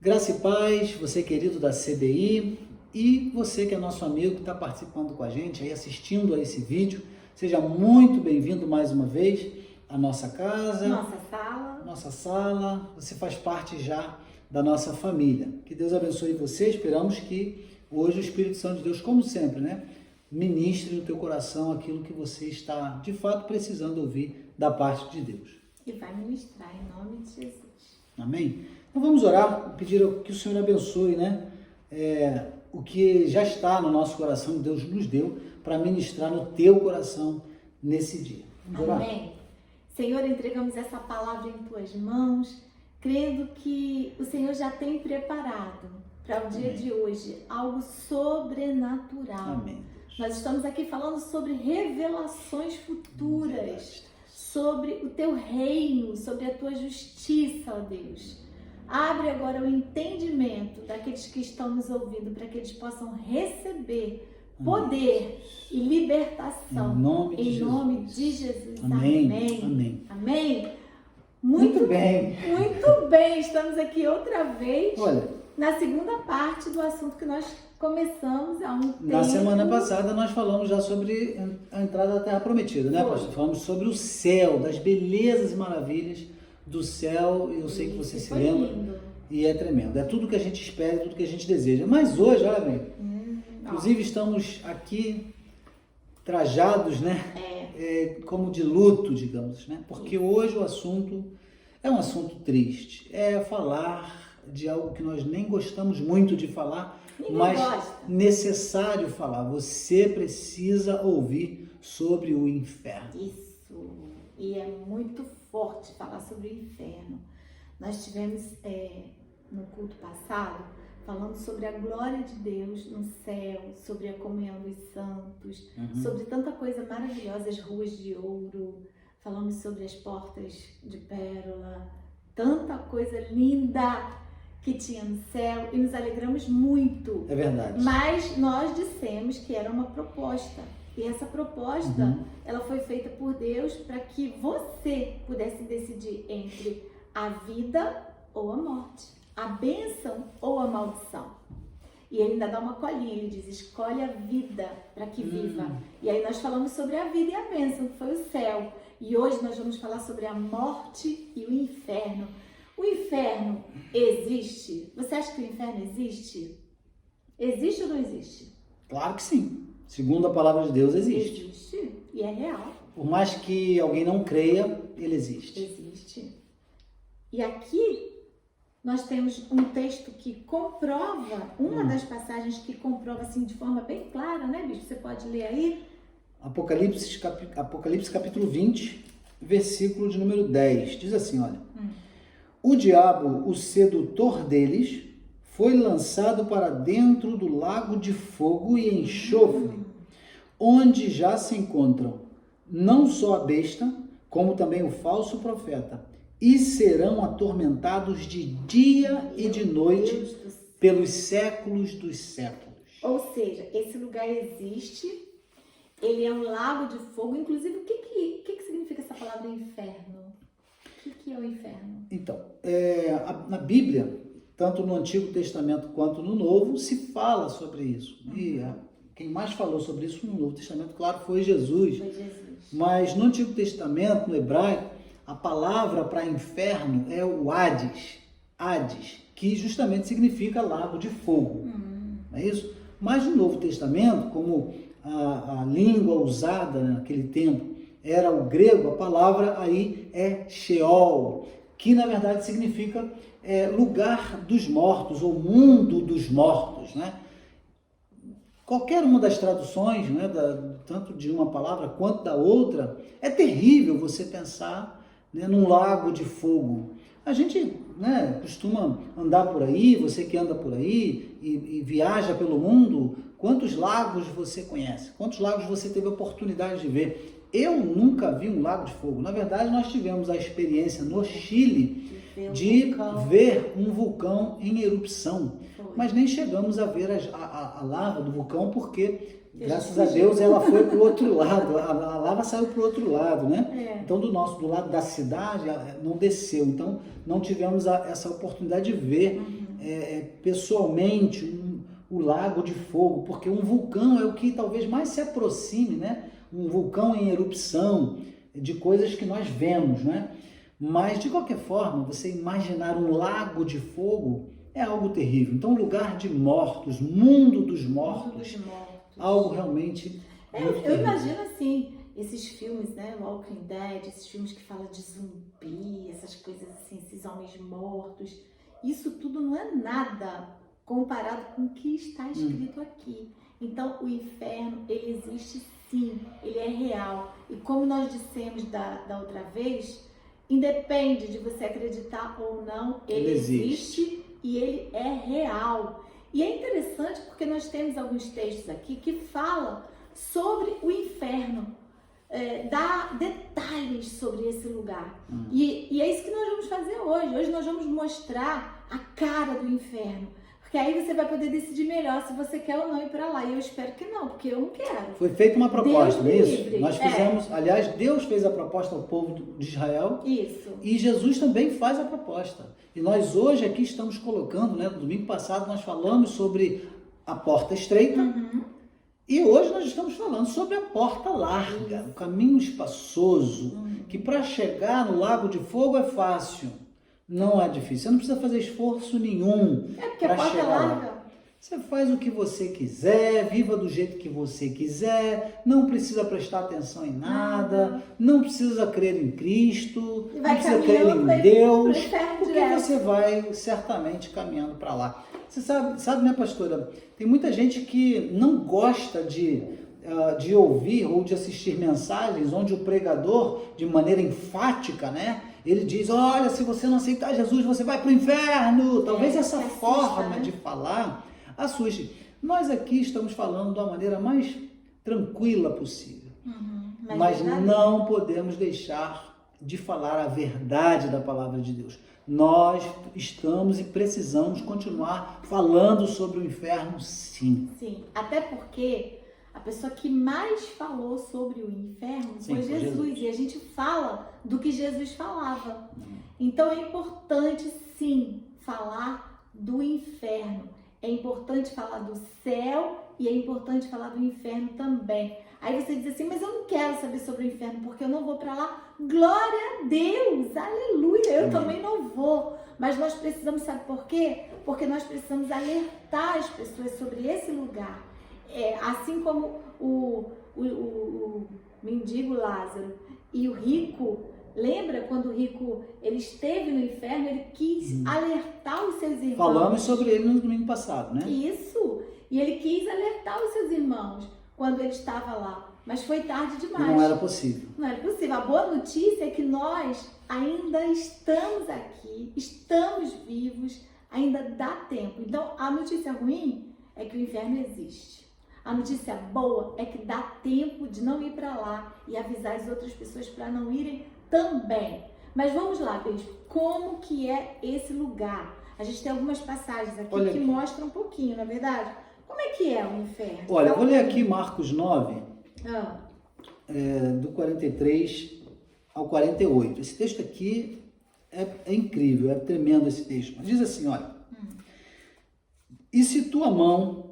Graça e paz, você querido da CBI e você que é nosso amigo que está participando com a gente, aí assistindo a esse vídeo, seja muito bem-vindo mais uma vez à nossa casa, nossa sala, você faz parte já da nossa família. Que Deus abençoe você, esperamos que hoje o Espírito Santo de Deus, como sempre, ministre no teu coração aquilo que você está de fato precisando ouvir da parte de Deus. E vai ministrar em nome de Jesus. Amém? Então vamos orar, pedir que o Senhor abençoe, o que já está no nosso coração, que Deus nos deu, para ministrar no teu coração nesse dia. Vamos orar? Amém. Senhor, entregamos essa palavra em tuas mãos, crendo que o Senhor já tem preparado para o dia de hoje algo sobrenatural. Amém. Nós estamos aqui falando sobre revelações futuras, sobre o teu reino, sobre a tua justiça, ó Deus. Abre agora o entendimento daqueles que estão nos ouvindo, para que eles possam receber poder e libertação. Em nome de Jesus. Amém. Amém. Amém. Amém. Muito bem. Muito bem. Estamos aqui outra vez. Olha, na segunda parte do assunto que nós começamos há um tempo. Na semana passada nós falamos já sobre a entrada da Terra Prometida, né, pastor? Falamos sobre o céu, das belezas e maravilhas do céu. Eu sei que você se lembra. Lindo. E é tremendo. É tudo que a gente espera, tudo que a gente deseja. Mas hoje, olha bem, inclusive estamos aqui trajados, como de luto, digamos, porque hoje o assunto é um assunto triste. É falar de algo que nós nem gostamos muito de falar, mas necessário falar. Você precisa ouvir sobre o inferno. Isso. E é muito forte falar sobre o inferno. Nós tivemos no culto passado falando sobre a glória de Deus no céu, sobre a comunhão dos santos, sobre tanta coisa maravilhosa, as ruas de ouro, falamos sobre as portas de pérola, tanta coisa linda que tinha no céu e nos alegramos muito. É verdade. Mas nós dissemos que era uma proposta. E essa proposta, ela foi feita por Deus para que você pudesse decidir entre a vida ou a morte, a bênção ou a maldição. E ele ainda dá uma colinha, ele diz, escolhe a vida para que viva. E aí nós falamos sobre a vida e a bênção, que foi o céu. E hoje nós vamos falar sobre a morte e o inferno. O inferno existe? Você acha que o inferno existe? Existe ou não existe? Claro que sim. Segundo a palavra de Deus, existe. Existe. E é real. Por mais que alguém não creia, ele existe. Existe. E aqui nós temos um texto que comprova, uma das passagens que comprova assim de forma bem clara, né, Bispo? Você pode ler aí? Apocalipse capítulo 20, versículo de número 10. Diz assim, olha. O diabo, o sedutor deles, foi lançado para dentro do lago de fogo e enxofre, onde já se encontram não só a besta, como também o falso profeta, e serão atormentados de dia e de noite pelos séculos dos séculos. Ou seja, esse lugar existe, ele é um lago de fogo. Inclusive, o que significa essa palavra inferno? O que é o inferno? Então, na Bíblia, tanto no Antigo Testamento quanto no Novo, se fala sobre isso. E quem mais falou sobre isso no Novo Testamento, claro, foi Jesus. Foi Jesus. Mas no Antigo Testamento, no hebraico, a palavra para inferno é o Hades. Hades, que justamente significa lago de fogo. Não é isso? Mas no Novo Testamento, como a língua usada naquele tempo era o grego, a palavra aí é Sheol, que na verdade significa lugar dos mortos, ou mundo dos mortos, Qualquer uma das traduções, tanto de uma palavra quanto da outra, é terrível você pensar num lago de fogo. A gente costuma andar por aí, você que anda por aí e viaja pelo mundo, quantos lagos você conhece? Quantos lagos você teve a oportunidade de ver? Eu nunca vi um lago de fogo. Na verdade, nós tivemos a experiência no Chile de ver um vulcão em erupção. Mas nem chegamos a ver a lava do vulcão, porque Graças a Deus ela foi para o outro lado, a lava saiu para o outro lado, né? Então do lado da cidade, não desceu. Então não tivemos essa oportunidade de ver pessoalmente o lago de fogo, porque um vulcão é o que talvez mais se aproxime, né? Um vulcão em erupção, de coisas que nós vemos, né? Mas de qualquer forma, você imaginar um lago de fogo é algo terrível. Então, lugar de mortos, mundo dos mortos, algo realmente eu imagino assim, esses filmes, né, Walking Dead, esses filmes que falam de zumbi, essas coisas assim, esses homens mortos, isso tudo não é nada comparado com o que está escrito aqui. Então, o inferno, ele existe sim, ele é real. E como nós dissemos da outra vez, independe de você acreditar ou não, ele existe e ele é real. E é interessante porque nós temos alguns textos aqui que falam sobre o inferno, dá detalhes sobre esse lugar. E é isso que nós vamos fazer hoje. Hoje nós vamos mostrar a cara do inferno. Porque aí você vai poder decidir melhor se você quer ou não ir para lá. E eu espero que não, porque eu não quero. Foi feita uma proposta, não é isso? Nós fizemos, aliás, Deus fez a proposta ao povo de Israel. Isso. E Jesus também faz a proposta. E nós hoje aqui estamos colocando, né? No domingo passado nós falamos sobre a porta estreita. E hoje nós estamos falando sobre a porta larga, o caminho espaçoso, que para chegar no lago de fogo é fácil. Não é difícil, você não precisa fazer esforço nenhum para chegar lá. Você faz o que você quiser, viva do jeito que você quiser, não precisa prestar atenção em nada, não precisa crer em Cristo, não precisa crer em Deus, porque você vai certamente caminhando para lá. Você sabe, né, pastora? Tem muita gente que não gosta de ouvir ou de assistir mensagens onde o pregador, de maneira enfática, né? Ele diz, olha, se você não aceitar Jesus, você vai para o inferno. Talvez essa forma de falar assuste. Nós aqui estamos falando da maneira mais tranquila possível. Mas não podemos deixar de falar a verdade da palavra de Deus. Nós estamos e precisamos continuar falando sobre o inferno, sim. Sim, até porque a pessoa que mais falou sobre o inferno foi Jesus. E a gente fala do que Jesus falava. Então é importante, sim, falar do inferno. É importante falar do céu e é importante falar do inferno também. Aí você diz assim, mas eu não quero saber sobre o inferno porque eu não vou para lá. Glória a Deus, aleluia, eu também não vou. Mas nós precisamos, sabe por quê? Porque nós precisamos alertar as pessoas sobre esse lugar. Assim como o mendigo Lázaro e o rico, lembra quando o rico ele esteve no inferno, ele quis alertar os seus irmãos. Falamos sobre ele no domingo passado, né? Isso, e ele quis alertar os seus irmãos quando ele estava lá, mas foi tarde demais. Não era possível. Não era possível. A boa notícia é que nós ainda estamos aqui, estamos vivos, ainda dá tempo. Então, a notícia ruim é que o inferno existe. A notícia boa é que dá tempo de não ir para lá e avisar as outras pessoas para não irem também. Mas vamos lá, Beijo, como que é esse lugar? A gente tem algumas passagens aqui que mostram um pouquinho, na verdade. Como é que é o inferno? Olha, eu vou ler aqui Marcos 9, do 43 ao 48. Esse texto aqui é incrível, é tremendo esse texto. Diz assim, olha, e se tua mão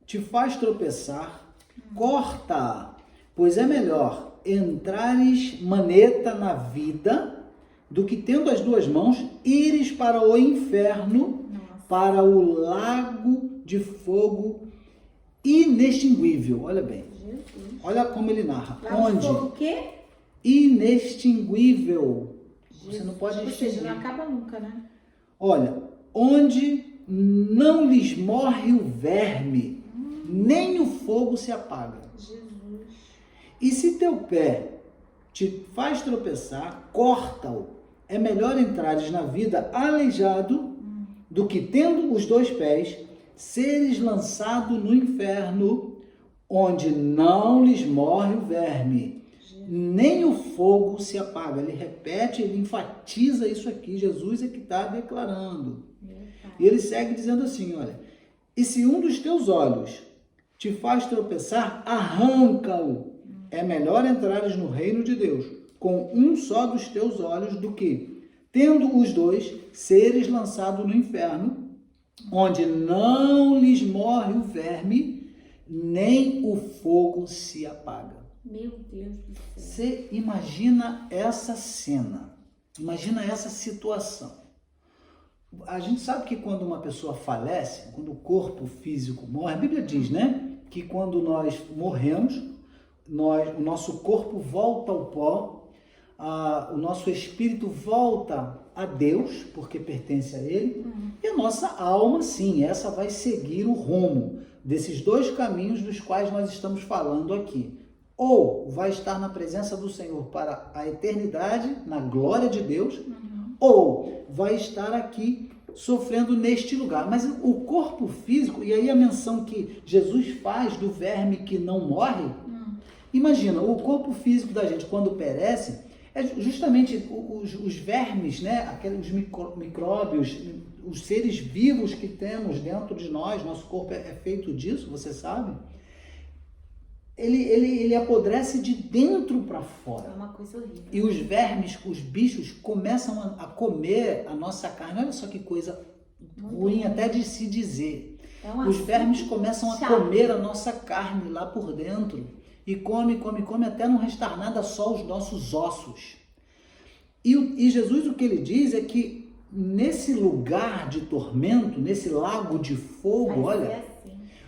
te faz tropeçar, corta-a, pois é melhor entrares maneta na vida do que tendo as duas mãos ires para o inferno, para o lago de fogo inextinguível. Olha bem, olha como ele narra. Onde? O quê? Inextinguível. Você não pode extinguir. Ou seja, não acaba nunca, né? Olha, onde não lhes morre o verme, nem o fogo se apaga. Jesus. E se teu pé te faz tropeçar, corta-o. É melhor entrares na vida aleijado do que, tendo os dois pés, seres lançado no inferno, onde não lhes morre o verme, nem o fogo se apaga. Ele repete, ele enfatiza isso aqui. Jesus é que está declarando. E ele segue dizendo assim, olha, e se um dos teus olhos te faz tropeçar, arranca-o. É melhor entrares no reino de Deus com um só dos teus olhos do que, tendo os dois, seres lançados no inferno, onde não lhes morre o verme, nem o fogo se apaga. Meu Deus do céu. Você imagina essa cena, imagina essa situação. A gente sabe que quando uma pessoa falece, quando o corpo físico morre, a Bíblia diz, né, que quando nós morremos, o nosso corpo volta ao pó, o nosso espírito volta a Deus, porque pertence a Ele, e a nossa alma, sim, essa vai seguir o rumo desses dois caminhos dos quais nós estamos falando aqui. Ou vai estar na presença do Senhor para a eternidade, na glória de Deus, ou vai estar aqui sofrendo neste lugar. Mas o corpo físico, e aí a menção que Jesus faz do verme que não morre, imagina, o corpo físico da gente quando perece, é justamente os vermes, né? Os micróbios, os seres vivos que temos dentro de nós, nosso corpo é feito disso, você sabe? Ele apodrece de dentro para fora. É uma coisa horrível. E os vermes, os bichos, começam a comer a nossa carne. Olha só que coisa ruim até de se dizer. Os vermes começam a comer a nossa carne lá por dentro. E come até não restar nada, só os nossos ossos. E Jesus, o que ele diz é que nesse lugar de tormento, nesse lago de fogo, olha,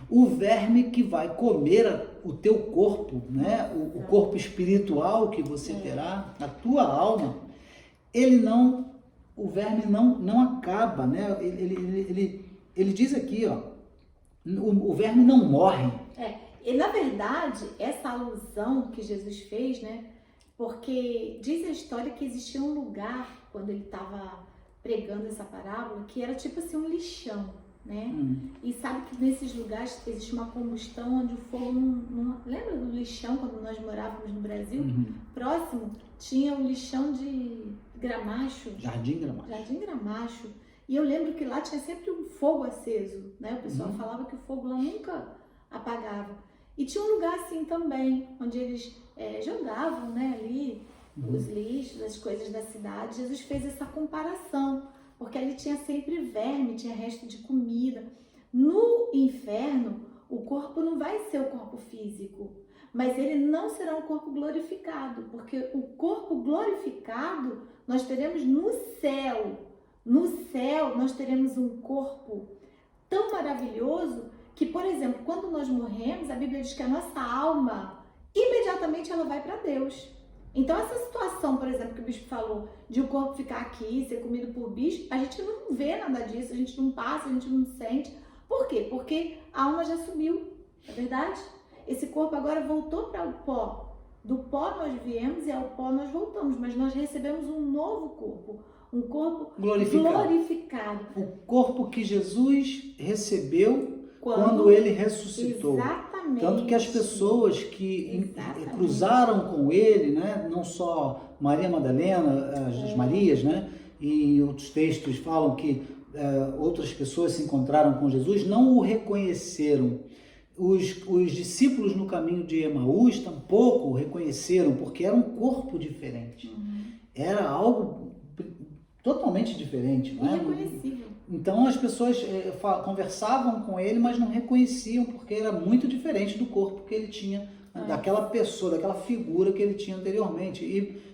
o verme que vai comer o teu corpo, né? O corpo espiritual que você terá, a tua alma, o verme não acaba, né? Ele diz aqui, ó, o verme não morre. E na verdade, essa alusão que Jesus fez, né? Porque diz a história que existia um lugar, quando ele estava pregando essa parábola, que era tipo assim um lixão, né? E sabe que nesses lugares existe uma combustão onde o fogo não... Lembra do lixão quando nós morávamos no Brasil? Próximo tinha o lixão de Gramacho. Jardim Gramacho. Jardim Gramacho. E eu lembro que lá tinha sempre um fogo aceso, né? O pessoal falava que o fogo lá nunca apagava. E tinha um lugar assim também, onde eles jogavam, né, ali os lixos, as coisas da cidade. Jesus fez essa comparação, porque ali tinha sempre verme, tinha resto de comida. No inferno, o corpo não vai ser o corpo físico, mas ele não será um corpo glorificado, porque o corpo glorificado nós teremos no céu. No céu nós teremos um corpo tão maravilhoso que, por exemplo, quando nós morremos, a Bíblia diz que a nossa alma, imediatamente ela vai para Deus. Então, essa situação, por exemplo, que o bispo falou, de o corpo ficar aqui, ser comido por bicho, a gente não vê nada disso, a gente não passa, a gente não sente. Por quê? Porque a alma já subiu, não é verdade? Esse corpo agora voltou para o pó. Do pó nós viemos e ao pó nós voltamos, mas nós recebemos um novo corpo, um corpo glorificado. O corpo que Jesus recebeu quando ele ressuscitou. Exatamente. Tanto que as pessoas que cruzaram com ele, né, não só Maria Madalena, as Marias, né, e outros textos falam que outras pessoas se encontraram com Jesus, não o reconheceram. Os discípulos no caminho de Emaús tampouco o reconheceram, porque era um corpo diferente. Era algo totalmente diferente. Irreconhecível. Então as pessoas conversavam com ele, mas não reconheciam, porque era muito diferente do corpo que ele tinha, daquela pessoa, daquela figura que ele tinha anteriormente.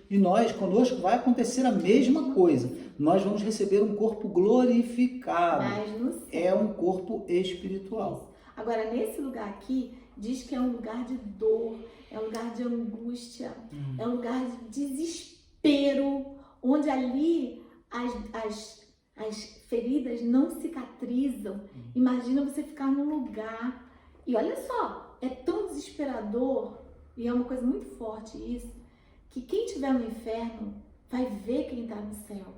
E nós, conosco, vai acontecer a mesma coisa. Nós vamos receber um corpo glorificado. É um corpo espiritual. Agora, nesse lugar aqui, diz que é um lugar de dor, é um lugar de angústia, é um lugar de desespero, onde ali as feridas não cicatrizam. Imagina você ficar num lugar, e olha só, é tão desesperador, e é uma coisa muito forte isso, que quem estiver no inferno vai ver quem está no céu.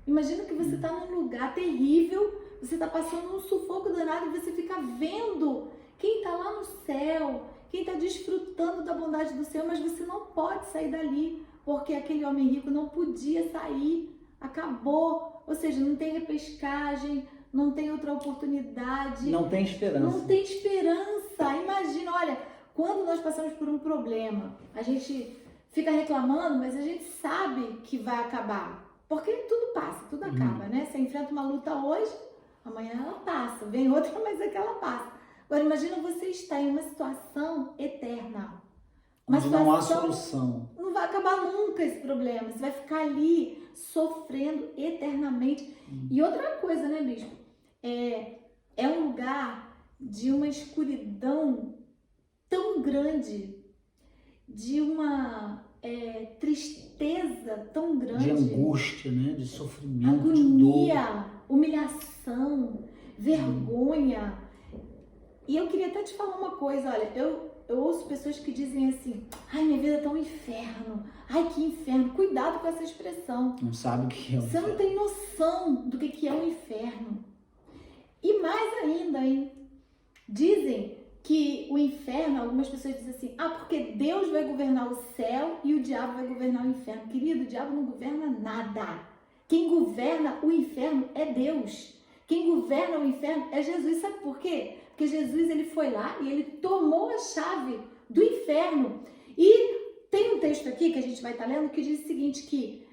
Imagina que você está num lugar terrível, você está passando um sufoco danado e você fica vendo quem está lá no céu, quem está desfrutando da bondade do Senhor, mas você não pode sair dali, porque aquele homem rico não podia sair, acabou. Ou seja, não tem repescagem, não tem outra oportunidade. Não tem esperança. Não tem esperança. Imagina, olha, quando nós passamos por um problema, a gente fica reclamando, mas a gente sabe que vai acabar. Porque tudo passa, tudo acaba, né? Você enfrenta uma luta hoje, amanhã ela passa. Vem outra, mas aquela passa. Agora, imagina você estar em uma situação eterna. Onde não há solução. Não vai acabar nunca esse problema. Você vai ficar ali sofrendo eternamente. E outra coisa, né, bispo? É um lugar de uma escuridão tão grande, de uma tristeza tão grande. De angústia, né? De sofrimento, agonia, de dor. Humilhação, vergonha. E eu queria até te falar uma coisa, olha, eu ouço pessoas que dizem assim, ai, minha vida tá um inferno, ai, que inferno. Cuidado com essa expressão. Não sabe o que é o Você não tem noção do que é o inferno. E mais ainda, hein? Dizem que o inferno, algumas pessoas dizem assim, porque Deus vai governar o céu e o diabo vai governar o inferno. Querido, o diabo não governa nada. Quem governa o inferno é Deus. Quem governa o inferno é Jesus. Sabe por quê? Porque Jesus, ele foi lá e ele tomou a chave do inferno. E tem um texto aqui que a gente vai estar lendo que diz o seguinte, que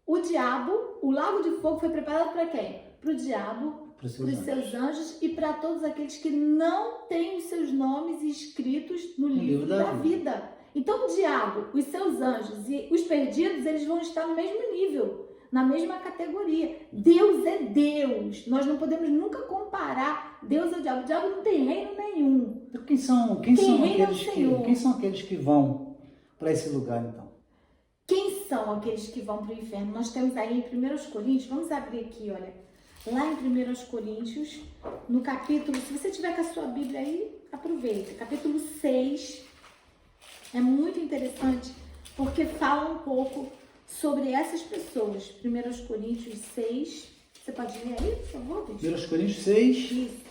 o diabo, o lago de fogo foi preparado para quem? Para o diabo, para os seus anjos e para todos aqueles que não têm os seus nomes escritos no livro da vida. Então o diabo, os seus anjos e os perdidos, eles vão estar no mesmo nível, na mesma categoria. Deus é Deus. Nós não podemos nunca comparar Deus ao diabo. O diabo não tem reino nenhum. Então, quem são aqueles que vão para esse lugar, então? Quem são aqueles que vão para o inferno? Nós temos aí em 1 Coríntios, vamos abrir aqui, olha. Lá em 1 Coríntios, no capítulo, se você tiver com a sua Bíblia aí, aproveita. Capítulo 6, é muito interessante, porque fala um pouco sobre essas pessoas. 1 Coríntios 6, você pode ler aí, por favor, bicho? 1 Coríntios 6. Isso.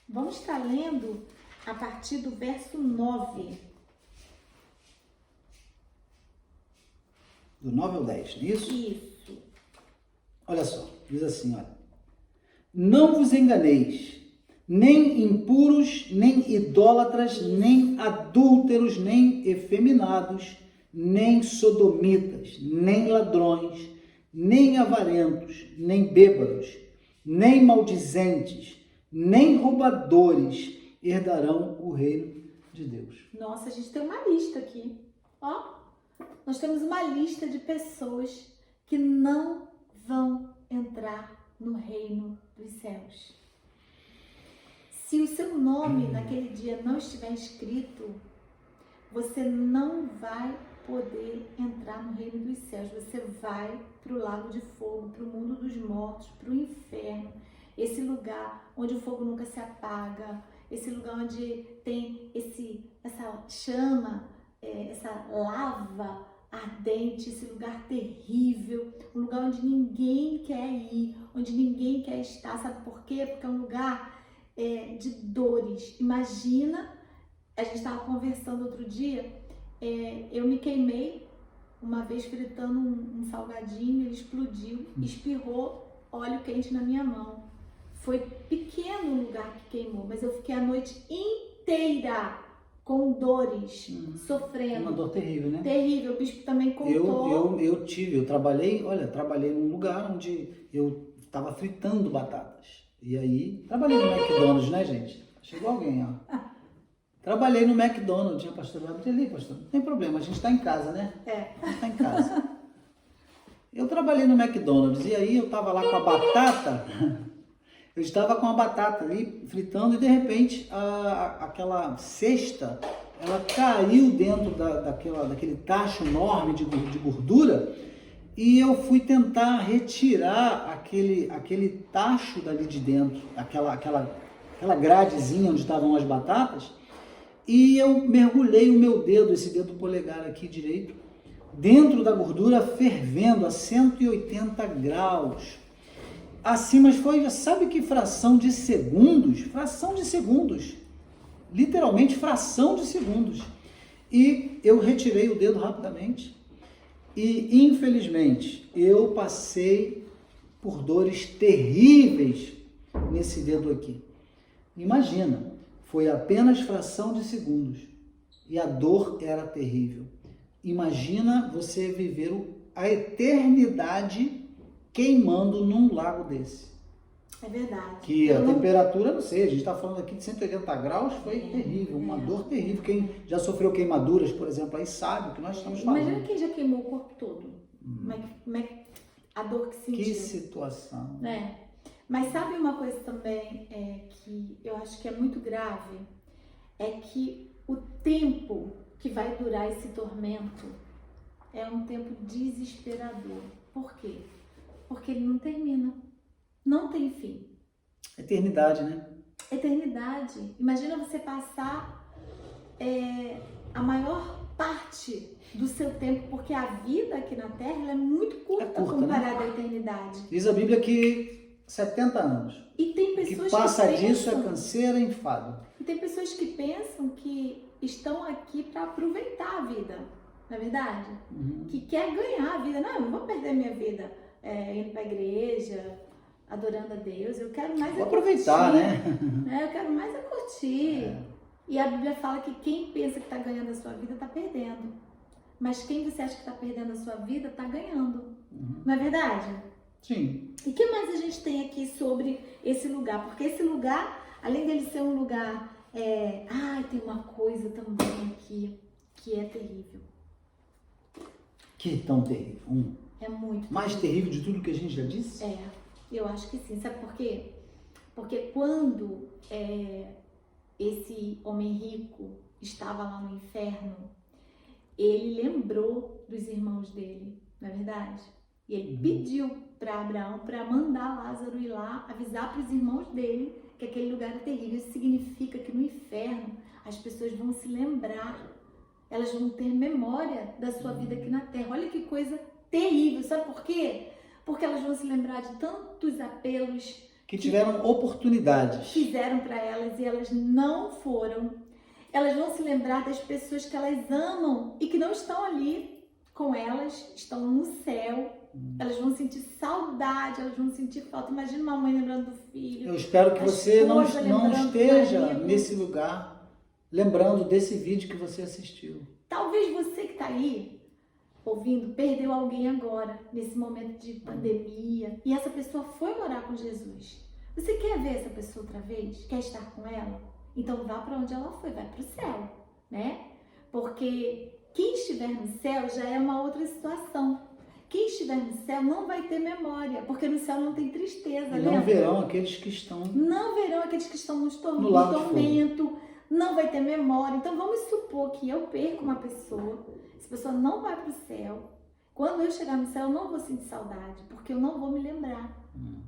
Vamos estar lendo a partir do verso 9. Do 9 ao 10, não é isso? Isso. Olha só, diz assim, olha. Não vos enganeis, nem impuros, nem idólatras, nem adúlteros, nem efeminados, nem sodomitas, nem ladrões, nem avarentos, nem bêbados, nem maldizentes, nem roubadores herdarão o reino de Deus. Nossa, a gente tem uma lista aqui, ó. Nós temos uma lista de pessoas que não vão entrar no reino dos céus. Se o seu nome naquele dia não estiver escrito, você não vai poder entrar no reino dos céus. Você vai para o lago de fogo, para o mundo dos mortos, para o inferno. Esse lugar onde o fogo nunca se apaga, esse lugar onde tem essa chama, essa lava ardente, esse lugar terrível, um lugar onde ninguém quer ir, onde ninguém quer estar. Sabe por quê? Porque é um lugar de dores. Imagina, a gente estava conversando outro dia, eu me queimei uma vez fritando um salgadinho, ele explodiu, espirrou óleo quente na minha mão. Foi pequeno o lugar que queimou, mas eu fiquei a noite inteira com dores, sofrendo. Uma dor terrível, né? Terrível, o bispo também contou. Eu trabalhei num lugar onde eu estava fritando batatas. E aí, trabalhei no McDonald's, né, gente? Chegou alguém, ó. Trabalhei no McDonald's, pastor, vai abrir ali, pastor. Não tem problema, a gente está em casa, né? A gente está em casa. Eu trabalhei no McDonald's e aí eu estava lá com a batata... Eu estava com a batata ali, fritando, e de repente aquela cesta, ela caiu dentro daquele tacho enorme de gordura, e eu fui tentar retirar aquele tacho dali de dentro, aquela gradezinha onde estavam as batatas, e eu mergulhei o meu dedo, esse dedo polegar aqui direito, dentro da gordura, fervendo a 180 graus. Assim, mas foi, sabe que fração de segundos? Fração de segundos. Literalmente fração de segundos. E eu retirei o dedo rapidamente. E, infelizmente, eu passei por dores terríveis nesse dedo aqui. Imagina, foi apenas fração de segundos e a dor era terrível. Imagina você viver a eternidade queimando num lago desse. É verdade. Que a temperatura, não sei, a gente está falando aqui de 180 graus, foi terrível, uma dor terrível. Quem já sofreu queimaduras, por exemplo, aí sabe o que nós estamos falando. Imagina quem já queimou o corpo todo. Como é a dor que sentiu. Que situação. Mas sabe uma coisa também que eu acho que é muito grave? É que o tempo que vai durar esse tormento é um tempo desesperador. Por quê? Porque ele não termina. Não tem fim. Eternidade, né? Eternidade. Imagina você passar a maior parte do seu tempo, porque a vida aqui na Terra ela é muito curta, comparada à eternidade. Diz a Bíblia que 70 anos. E tem pessoas que passa que disso é canseira e enfado. E tem pessoas que pensam que estão aqui para aproveitar a vida, não é verdade? Que quer ganhar a vida. Não, eu não vou perder minha vida indo para a igreja, adorando a Deus. Eu quero mais aproveitar, curtir, né? Eu quero mais curtir. E a Bíblia fala que quem pensa que está ganhando a sua vida está perdendo. Mas quem você acha que está perdendo a sua vida está ganhando. Não é verdade? Sim. E o que mais a gente tem aqui sobre esse lugar? Porque esse lugar, além dele ser um lugar... tem uma coisa também aqui que é terrível. Que tão terrível? É muito mais terrível de tudo que a gente já disse? Eu acho que sim. Sabe por quê? Porque quando esse homem rico estava lá no inferno, ele lembrou dos irmãos dele, não é verdade? E ele pediu para Abraão para mandar Lázaro ir lá avisar para os irmãos dele que aquele lugar é terrível. Isso significa que no inferno as pessoas vão se lembrar, elas vão ter memória da sua vida aqui na Terra. Olha que coisa terrível, sabe por quê? Porque elas vão se lembrar de tantos apelos que tiveram oportunidades, fizeram para elas e elas não foram. Elas vão se lembrar das pessoas que elas amam e que não estão ali com elas, estão no céu. Elas vão sentir saudade, elas vão sentir falta. Imagina uma mãe lembrando do filho. Eu espero que você não esteja nesse lugar lembrando desse vídeo que você assistiu. Talvez você que está aí ouvindo perdeu alguém agora, nesse momento de pandemia, e essa pessoa foi morar com Jesus. Você quer ver essa pessoa outra vez? Quer estar com ela? Então vá para onde ela foi, vai para o céu, né? Porque quem estiver no céu já é uma outra situação. Quem estiver no céu não vai ter memória, porque no céu não tem tristeza, não verão aqueles que estão... Não verão aqueles que estão no tormento, não vai ter memória. Então vamos supor que eu perco uma pessoa, essa pessoa não vai para o céu. Quando eu chegar no céu eu não vou sentir saudade, porque eu não vou me lembrar.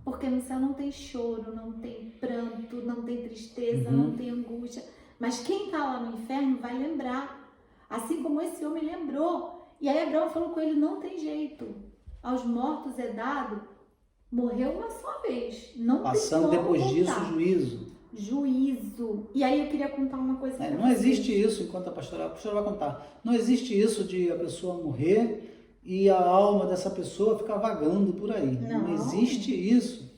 Porque no céu não tem choro, não tem pranto, não tem tristeza, não tem angústia. Mas quem está lá no inferno vai lembrar, assim como esse homem lembrou. E aí Abraão falou com ele, não tem jeito. Aos mortos é dado, morreu uma só vez. Não passando tem depois voltar. Disso, juízo. E aí eu queria contar uma coisa pra não existe isso, enquanto a pastora vai contar. Não existe isso de a pessoa morrer e a alma dessa pessoa ficar vagando por aí. Não existe isso.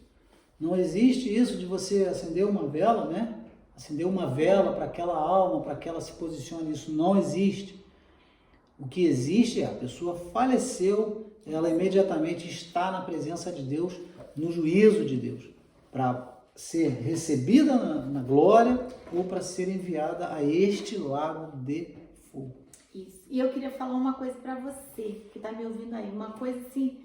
Não existe isso de você acender uma vela, né? Acender uma vela para aquela alma, para que ela se posicione. Isso não existe. O que existe é a pessoa faleceu, ela imediatamente está na presença de Deus, no juízo de Deus, para ser recebida na glória ou para ser enviada a este lago de fogo. Isso. E eu queria falar uma coisa para você que está me ouvindo aí, uma coisa assim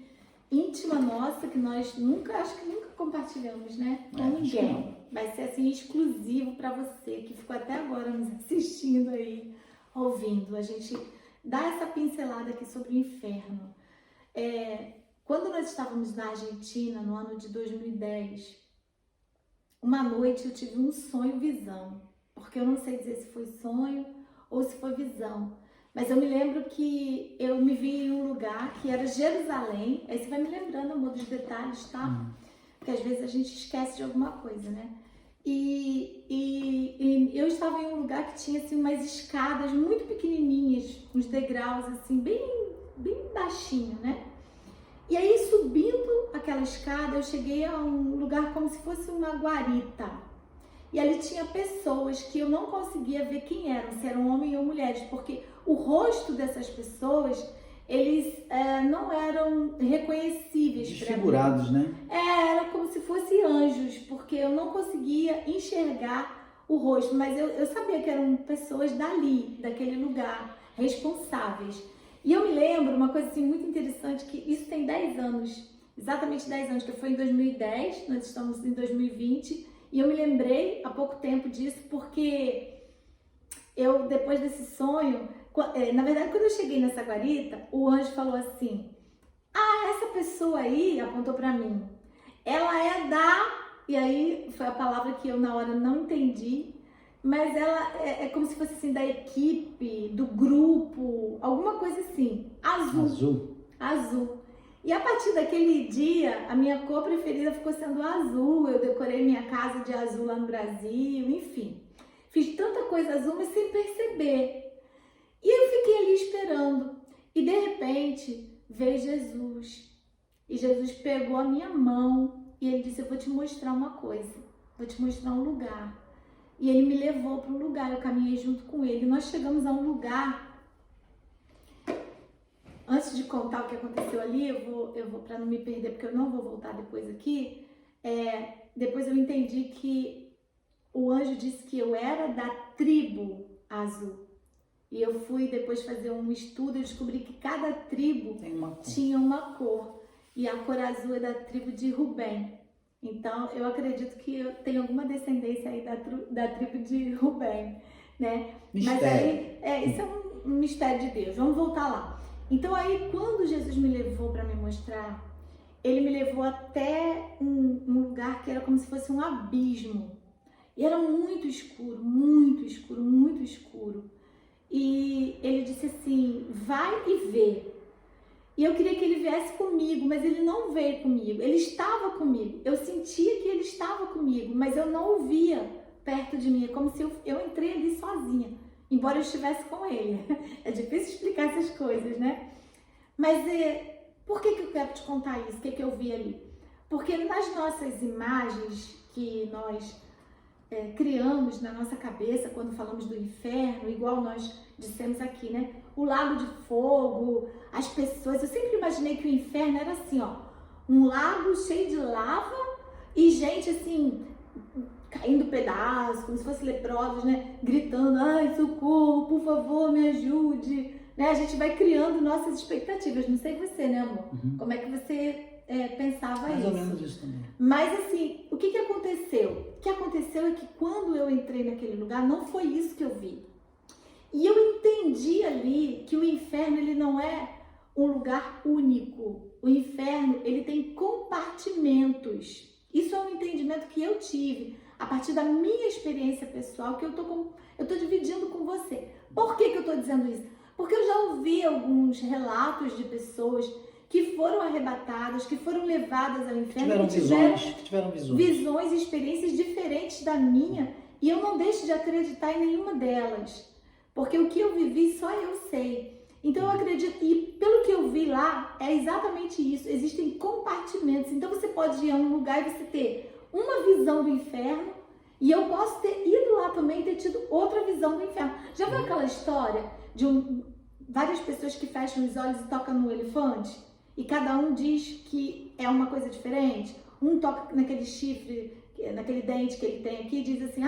íntima nossa que nós acho que nunca compartilhamos, né? Com ninguém. Vai ser assim exclusivo para você que ficou até agora nos assistindo aí, ouvindo. A gente dá essa pincelada aqui sobre o inferno. Quando nós estávamos na Argentina, no ano de 2010, uma noite eu tive um sonho-visão, porque eu não sei dizer se foi sonho ou se foi visão, mas eu me lembro que eu me vi em um lugar que era Jerusalém. Aí você vai me lembrando, amor, dos detalhes, tá? Porque às vezes a gente esquece de alguma coisa, né? E eu estava em um lugar que tinha assim umas escadas muito pequenininhas, uns degraus assim bem baixinho, né? E aí subindo daquela escada, eu cheguei a um lugar como se fosse uma guarita. E ali tinha pessoas que eu não conseguia ver quem eram, se eram homens ou mulheres, porque o rosto dessas pessoas, eles não eram reconhecíveis. Desfigurados, né? Era como se fossem anjos, porque eu não conseguia enxergar o rosto, mas eu sabia que eram pessoas dali, daquele lugar, responsáveis. E eu me lembro uma coisa assim muito interessante, que isso tem 10 anos, exatamente 10 anos, que foi em 2010, nós estamos em 2020, e eu me lembrei há pouco tempo disso, porque eu, depois desse sonho, na verdade, quando eu cheguei nessa guarita, o anjo falou assim, essa pessoa aí, apontou pra mim, ela é da... E aí foi a palavra que eu na hora não entendi, mas ela é como se fosse assim, da equipe, do grupo, alguma coisa assim, azul. E a partir daquele dia, a minha cor preferida ficou sendo azul, eu decorei minha casa de azul lá no Brasil, enfim. Fiz tanta coisa azul, mas sem perceber. E eu fiquei ali esperando. E de repente, veio Jesus. E Jesus pegou a minha mão e ele disse, eu vou te mostrar uma coisa, vou te mostrar um lugar. E ele me levou para um lugar, eu caminhei junto com ele. Nós chegamos a um lugar. Antes de contar o que aconteceu ali, eu vou para não me perder, porque eu não vou voltar depois aqui. Depois eu entendi que o anjo disse que eu era da tribo azul. E eu fui depois fazer um estudo e descobri que cada tribo tinha uma cor. E a cor azul é da tribo de Rubem. Então, eu acredito que eu tenho alguma descendência aí da tribo de Rubem, né? Mistério. Mas aí, isso é um mistério de Deus. Vamos voltar lá. Então, aí, quando Jesus me levou para me mostrar, ele me levou até um lugar que era como se fosse um abismo. E era muito escuro, muito escuro, muito escuro. E ele disse assim, vai e vê. E eu queria que ele viesse comigo, mas ele não veio comigo. Ele estava comigo. Eu sentia que ele estava comigo, mas eu não o via perto de mim. É como se eu entrei ali sozinha, embora eu estivesse com ele. É difícil explicar essas coisas, né? Mas por que eu quero te contar isso? O que eu vi ali? Porque nas nossas imagens que nós criamos na nossa cabeça quando falamos do inferno, igual nós dissemos aqui, né? O lago de fogo, as pessoas. Eu sempre imaginei que o inferno era assim, ó, um lago cheio de lava e gente assim, caindo pedaços, como se fossem leprosos, né? Gritando, ai, socorro, por favor, me ajude. Né? A gente vai criando nossas expectativas. Não sei você, né, amor? Uhum. Como é que você pensava isso? Mais ou menos isso também. Mas assim, o que aconteceu? O que aconteceu é que quando eu entrei naquele lugar, não foi isso que eu vi. E eu entendi ali que o inferno, ele não é um lugar único. O inferno, ele tem compartimentos. Isso é um entendimento que eu tive a partir da minha experiência pessoal, que eu tô dividindo com você. Por que eu tô dizendo isso? Porque eu já ouvi alguns relatos de pessoas que foram arrebatadas, que foram levadas ao inferno, tiveram visões e experiências diferentes da minha, e eu não deixo de acreditar em nenhuma delas. Porque o que eu vivi só eu sei. Então eu acredito, e pelo que eu vi lá, é exatamente isso. Existem compartimentos. Então você pode ir a um lugar e você ter uma visão do inferno, e eu posso ter ido lá também e ter tido outra visão do inferno. Já viu aquela história de várias pessoas que fecham os olhos e tocam no elefante? E cada um diz que é uma coisa diferente? Um toca naquele chifre, naquele dente que ele tem aqui, diz assim,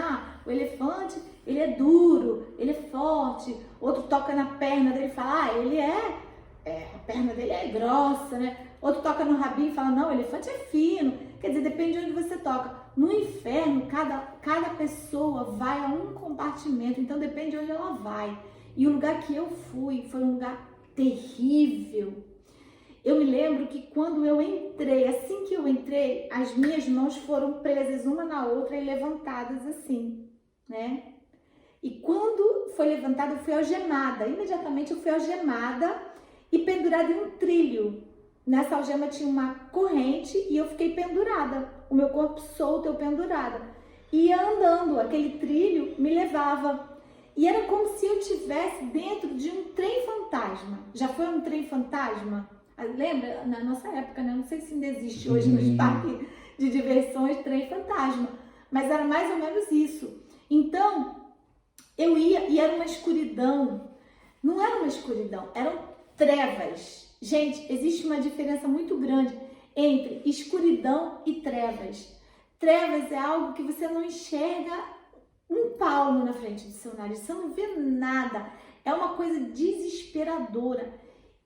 o elefante, ele é duro, ele é forte. Outro toca na perna dele e fala, ele a perna dele é grossa, né? Outro toca no rabinho e fala, não, o elefante é fino. Quer dizer, depende de onde você toca. No inferno, cada pessoa vai a um compartimento, então depende de onde ela vai. E o lugar que eu fui foi um lugar terrível. Eu me lembro que quando eu entrei, assim que eu entrei, as minhas mãos foram presas uma na outra e levantadas assim, né? E quando foi levantada, eu fui algemada. Imediatamente eu fui algemada e pendurada em um trilho. Nessa algema tinha uma corrente e eu fiquei pendurada. O meu corpo solto, eu pendurada. E ia andando, aquele trilho me levava. E era como se eu estivesse dentro de um trem fantasma. Já foi um trem fantasma? Lembra? Na nossa época, né? Não sei se ainda existe hoje nos parques de diversões, trem fantasma. Mas era mais ou menos isso. Então, eu ia e era uma escuridão. Não era uma escuridão, eram trevas. Gente, existe uma diferença muito grande entre escuridão e trevas. Trevas é algo que você não enxerga um palmo na frente do seu nariz, você não vê nada. É uma coisa desesperadora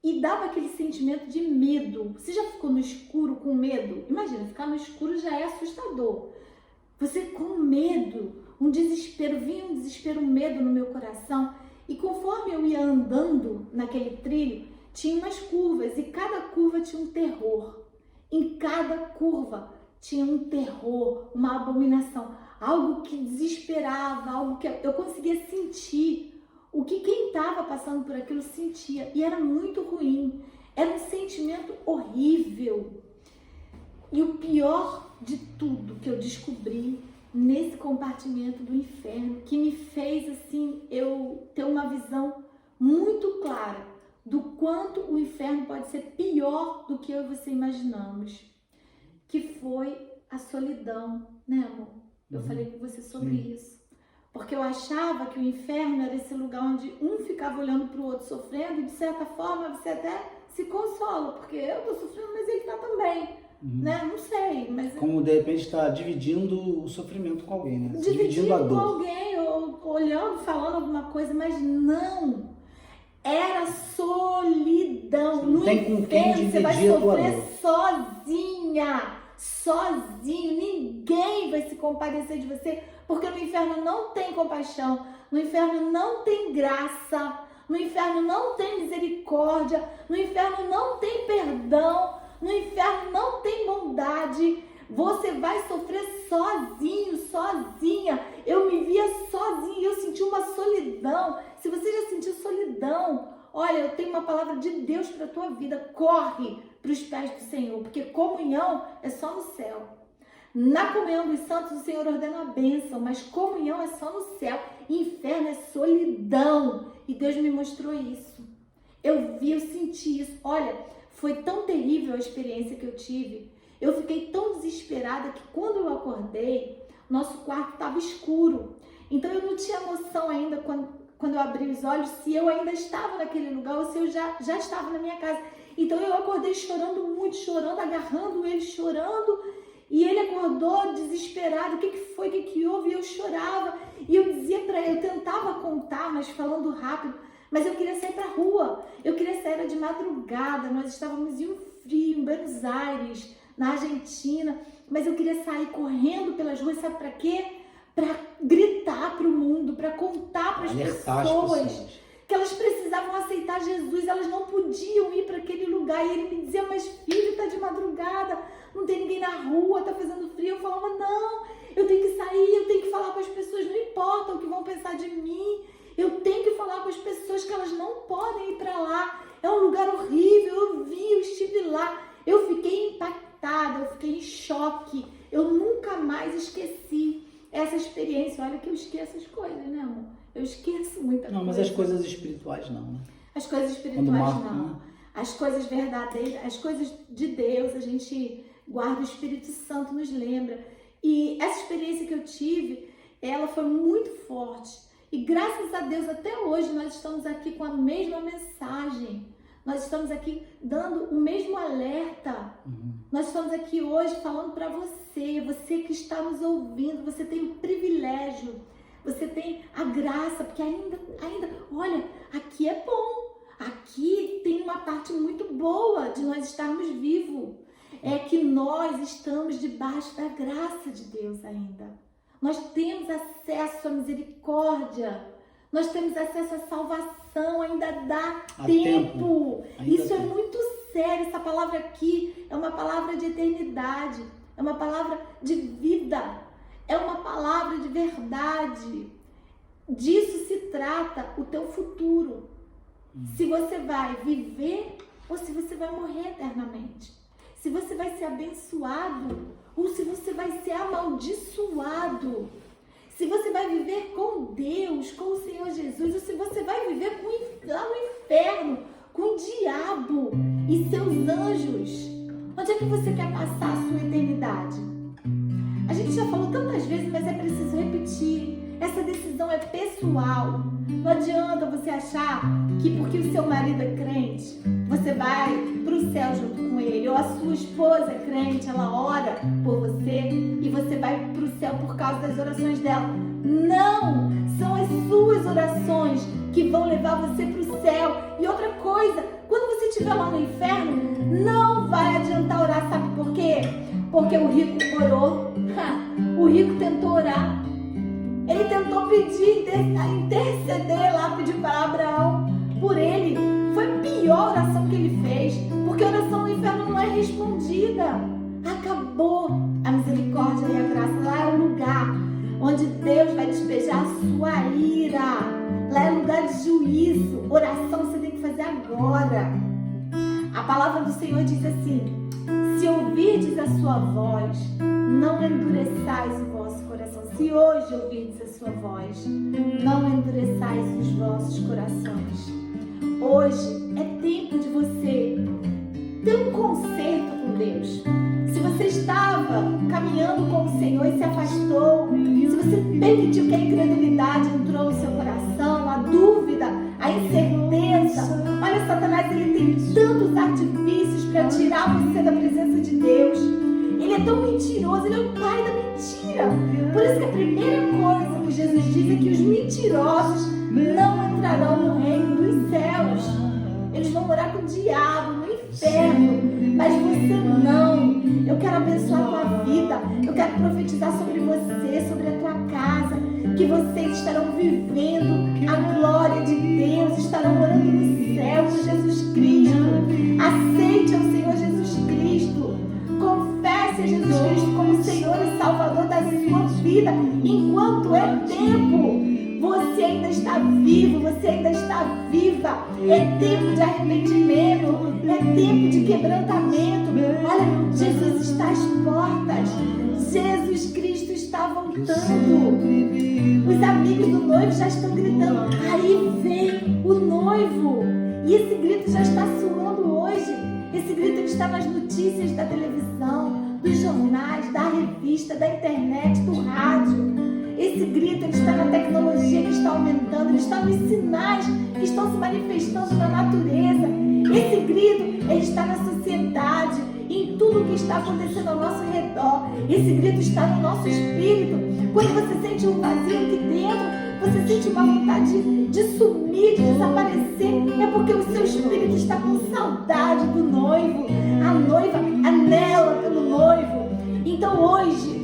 e dava aquele sentimento de medo. Você já ficou no escuro com medo? Imagina, ficar no escuro já é assustador. Você com medo, um desespero, vinha um desespero, um medo no meu coração. E conforme eu ia andando naquele trilho, tinha umas curvas e cada curva tinha um terror. Em cada curva tinha um terror, uma abominação, algo que desesperava, algo que eu conseguia sentir, o que quem estava passando por aquilo sentia, e era muito ruim, era um sentimento horrível. E o pior de tudo que eu descobri nesse compartimento do inferno, que me fez assim, eu ter uma visão muito clara do quanto o inferno pode ser pior do que eu e você imaginamos, que foi a solidão, né, amor? Eu falei com você sobre isso. Porque eu achava que o inferno era esse lugar onde um ficava olhando para o outro sofrendo e, de certa forma, você até se consola, porque eu estou sofrendo, mas ele está também. Né? Não sei, mas... Como, de repente, está dividindo o sofrimento com alguém, né? Dividindo a dor. Com alguém, ou olhando, falando alguma coisa, mas não. Era solidão. Não tem com quem dividir você vai a tua sofrer dor. sozinha. Sozinho. Ninguém vai se compadecer de você, porque no inferno não tem compaixão, no inferno não tem graça, no inferno não tem misericórdia, no inferno não tem perdão, no inferno não tem bondade. Você vai sofrer sozinho, sozinha. Eu me via sozinha, eu senti uma solidão. Se você já sentiu solidão, olha, eu tenho uma palavra de Deus para a tua vida. Corre para os pés do Senhor, porque comunhão é só no céu. Na comunhão dos santos, o Senhor ordena a bênção, mas comunhão é só no céu. Inferno é solidão. E Deus me mostrou isso. Eu vi, eu senti isso. Olha, foi tão terrível a experiência que eu tive. Eu fiquei tão desesperada que quando eu acordei, nosso quarto estava escuro. Então eu não tinha noção ainda, quando eu abri os olhos, se eu ainda estava naquele lugar ou se eu já estava na minha casa. Então eu acordei chorando muito, chorando, agarrando ele, chorando. E ele acordou desesperado. O que foi? O que houve? E eu chorava. E eu dizia para ele, eu tentava contar, mas falando rápido. Mas eu queria sair para a rua. Eu queria sair, era de madrugada. Nós estávamos em um frio, em Buenos Aires, na Argentina. Mas eu queria sair correndo pelas ruas, sabe para quê? Para gritar para o mundo, para contar para as pessoas que elas precisavam aceitar Jesus, elas não podiam ir para aquele lugar. E ele me dizia, mas filho, tá de madrugada, não tem ninguém na rua, tá fazendo frio. Eu falava, não, eu tenho que sair, eu tenho que falar com as pessoas, não importa o que vão pensar de mim, eu tenho que falar com as pessoas que elas não podem ir para lá, é um lugar horrível, eu estive lá, eu fiquei impactada, eu fiquei em choque, eu nunca mais esqueci essa experiência. Olha que eu esqueço as coisas, né, amor? Eu esqueço muita coisa. Não, mas as coisas espirituais não, né? As coisas espirituais não. As coisas verdadeiras, as coisas de Deus, a gente guarda, o Espírito Santo nos lembra. E essa experiência que eu tive, ela foi muito forte. E graças a Deus, até hoje, nós estamos aqui com a mesma mensagem. Nós estamos aqui dando o mesmo alerta. Nós estamos aqui hoje falando para você, você que está nos ouvindo, você tem o privilégio, você tem a graça, porque ainda, olha, aqui é bom. Aqui tem uma parte muito boa de nós estarmos vivos. É que nós estamos debaixo da graça de Deus ainda. Nós temos acesso à misericórdia. Nós temos acesso à salvação, ainda dá tempo. Isso é muito sério. Essa palavra aqui é uma palavra de eternidade. É uma palavra de vida. É uma palavra de verdade. Disso se trata o teu futuro. Se você vai viver ou se você vai morrer eternamente. Se você vai ser abençoado ou se você vai ser amaldiçoado. Se você vai viver com Deus, com o Senhor Jesus, ou se você vai viver lá no inferno, com o diabo. e seus anjos. Onde é que você quer passar a sua eternidade? A gente já falou tantas vezes, mas é preciso repetir. Essa decisão é pessoal. Não adianta você achar que porque o seu marido é crente, você vai para o céu junto com ele. Ou a sua esposa é crente, ela ora por você e você vai para o céu por causa das orações dela. Não! São as suas orações que vão levar você para o céu. E outra coisa, quando você estiver lá no inferno, não vai adiantar orar, sabe por quê? Porque o rico orou. O rico tentou orar. Ele tentou pedir, interceder lá, pedir para Abraão por ele. Foi a pior oração que ele fez, porque a oração no inferno não é respondida. Acabou a misericórdia e a graça. Lá é o lugar onde Deus vai despejar a sua ira. Lá é lugar de juízo. Oração você tem que fazer agora. A palavra do Senhor diz assim: se ouvirdes a sua voz, não endureçais o vosso coração. Se hoje ouvirdes a sua voz, não endureçais os vossos corações. Hoje é tempo de você ter um conserto com Deus. Se você estava caminhando com o Senhor e se afastou, se você permitiu que a incredulidade entrou no seu coração, a dúvida, a incerteza, olha, Satanás, ele tem tantos artifícios para tirar você da presença de Deus. Ele é tão mentiroso, ele é o pai da mentira. Por isso que a primeira coisa que Jesus diz é que os mentirosos não entrarão no reino dos céus. Eles vão morar com o diabo, no inferno. Mas você não. Eu quero abençoar a tua vida. Eu quero profetizar sobre você, sobre a tua casa, que vocês estarão vivendo a glória de Deus, estarão morando no céu com Jesus Cristo. Aceite ao Senhor Jesus Cristo. Confesse a Jesus Cristo como Senhor e Salvador da sua vida. Enquanto é tempo, você ainda está vivo, você ainda está viva. É tempo de arrependimento, é tempo de quebrantamento. Olha, Jesus está às portas. Jesus Cristo está voltando. Os amigos do noivo já estão gritando: aí vem o noivo. E esse grito já está soando hoje. Esse grito ele está nas notícias da televisão, dos jornais, da revista, da internet, do rádio. Esse grito ele está na tecnologia que está aumentando, ele está nos sinais que estão se manifestando na natureza. Esse grito ele está na sociedade, em tudo que está acontecendo ao nosso redor. Esse grito está no nosso espírito. Quando você sente um vazio aqui dentro, você sente uma vontade de sumir, de desaparecer, é porque o seu espírito está com saudade do noivo. A noiva anela pelo noivo. Então hoje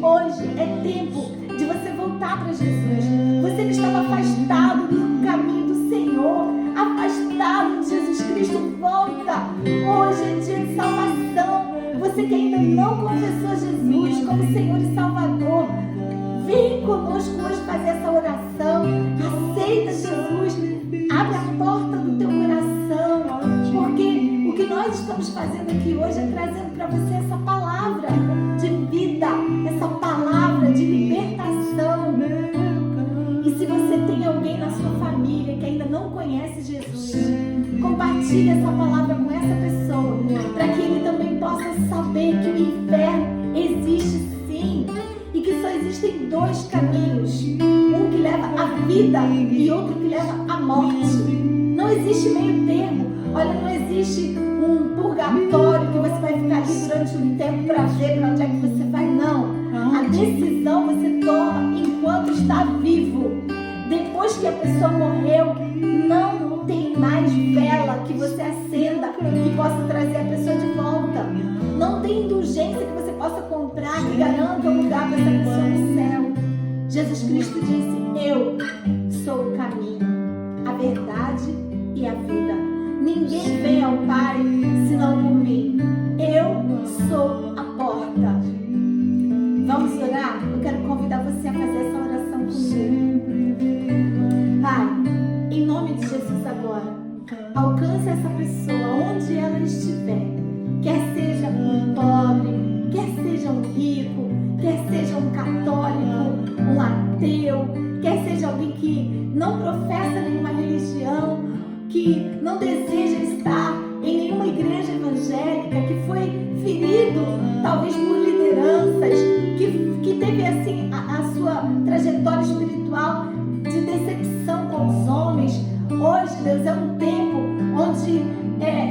é tempo de você voltar para Jesus. Você que estava afastado do caminho do Senhor, afastado de Jesus Cristo, volta. Hoje é dia de salvação. Você que ainda não confessou Jesus como Senhor e Salvador, vem conosco hoje fazer essa oração. Aceita Jesus. Abre a porta do teu coração. Porque o que nós estamos fazendo aqui hoje é trazendo para você essa palavra de vida, essa palavra de libertação. E se você tem alguém na sua família que ainda não conhece Jesus, compartilhe essa palavra com essa pessoa, para que ele também possa saber que o inferno existe sim, e que só existem dois caminhos, um que leva à vida e outro que leva à morte. Não existe meio termo. Olha, não existe um purgatório que você vai ficar ali durante um tempo para ver para onde é que você vai, não. A decisão você toma enquanto está vivo. Depois que a pessoa morreu, não tem mais vela que você acenda que possa trazer a pessoa de volta. Não tem indulgência que você possa comprar que garanta um lugar para essa pessoa no céu. Jesus Cristo disse: eu sou o caminho, a verdade e a vida. Ninguém vem ao Pai senão por mim. Eu sou a porta. Vamos orar? Eu quero convidar você a fazer essa oração comigo. Pai, em nome de Jesus agora, alcance essa pessoa onde ela estiver. Quer seja um pobre, quer seja um rico, quer seja um católico, um ateu, quer seja alguém que não professa nenhuma religião, que não deseja estar em nenhuma igreja evangélica. talvez por lideranças, que teve assim a sua trajetória espiritual de decepção com os homens. Hoje, Deus, é um tempo onde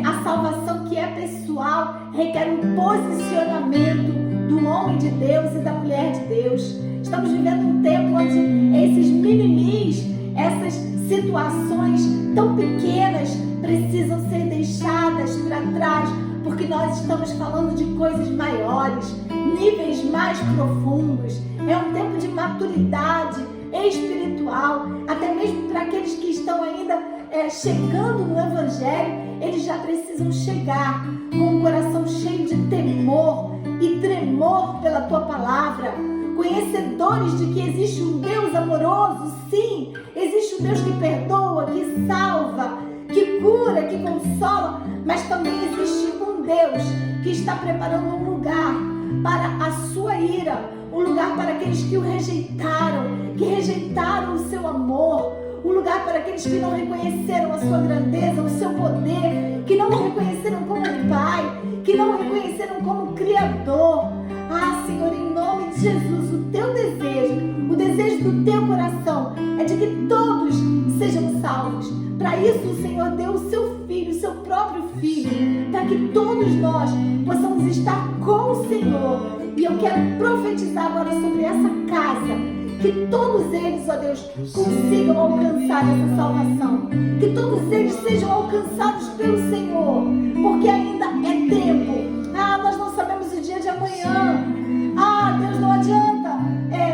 a salvação que é pessoal requer um posicionamento do homem de Deus e da mulher de Deus. Estamos vivendo um tempo onde esses mimimis, essas situações tão pequenas precisam ser deixadas para trás, porque nós estamos falando de coisas maiores, níveis mais profundos. É um tempo de maturidade espiritual, até mesmo para aqueles que estão ainda chegando no Evangelho. Eles já precisam chegar com um coração cheio de temor e tremor pela Tua Palavra, conhecedores de que existe um Deus amoroso. Sim, existe um Deus que perdoa, que salva, que cura, que consola, mas também existe um Deus que está preparando um lugar para a sua ira, um lugar para aqueles que o rejeitaram, que rejeitaram o seu amor, um lugar para aqueles que não reconheceram a sua grandeza, o seu poder, que não o reconheceram como Pai, que não o reconheceram como Criador. Ah, Senhor, em nome de Jesus, o Teu desejo, o desejo do Teu coração é de que todos sejam salvos. Para isso o Senhor deu o Seu Filho, o Seu próprio Filho, para que todos nós possamos estar com o Senhor. E eu quero profetizar agora sobre essa casa, que todos eles, ó Deus, consigam alcançar essa salvação, que todos eles sejam alcançados pelo Senhor, porque ainda é tempo. Nós não sabemos o dia de amanhã. Deus, não adianta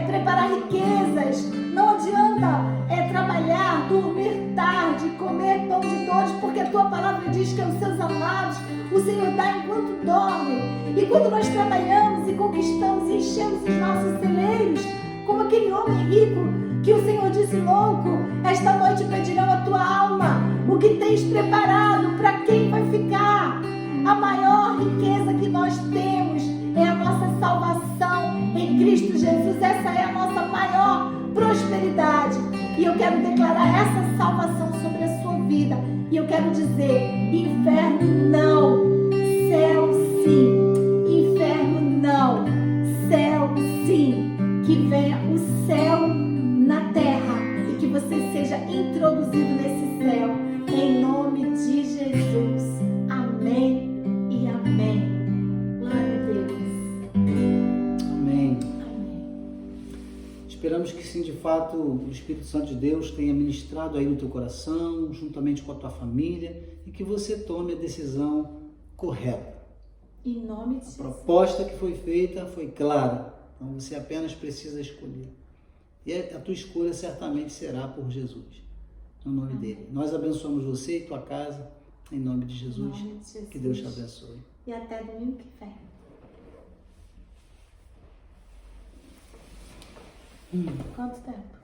preparar riquezas, não adianta trabalhar, dormir tarde, comer pão de dores, porque a Tua palavra diz que aos Seus amados o Senhor dá enquanto dorme. E quando nós trabalhamos e conquistamos e enchemos os nossos celeiros, como aquele homem rico que o Senhor disse: louco, esta noite pedirão a tua alma. O que tens preparado, para quem vai ficar? A maior riqueza que nós temos é a nossa salvação em Cristo Jesus. Essa é a nossa maior prosperidade. E eu quero declarar essa salvação sobre a sua vida. E eu quero dizer: inferno não, céu sim. Inferno não, céu sim. Que venha o céu na terra e que você seja introduzido nesse céu, em nome de Jesus. Amém e amém. Glória a Deus. Amém. Esperamos que sim, de fato, o Espírito Santo de Deus tenha ministrado aí no teu coração, juntamente com a tua família, e que você tome a decisão correta. Em nome de Jesus. A proposta que foi feita foi clara. Então você apenas precisa escolher. E a tua escolha certamente será por Jesus, no nome dele. Nós abençoamos você e tua casa, em nome de Jesus. Em nome de Jesus. Que Deus te abençoe. E até domingo que vem. Quanto tempo?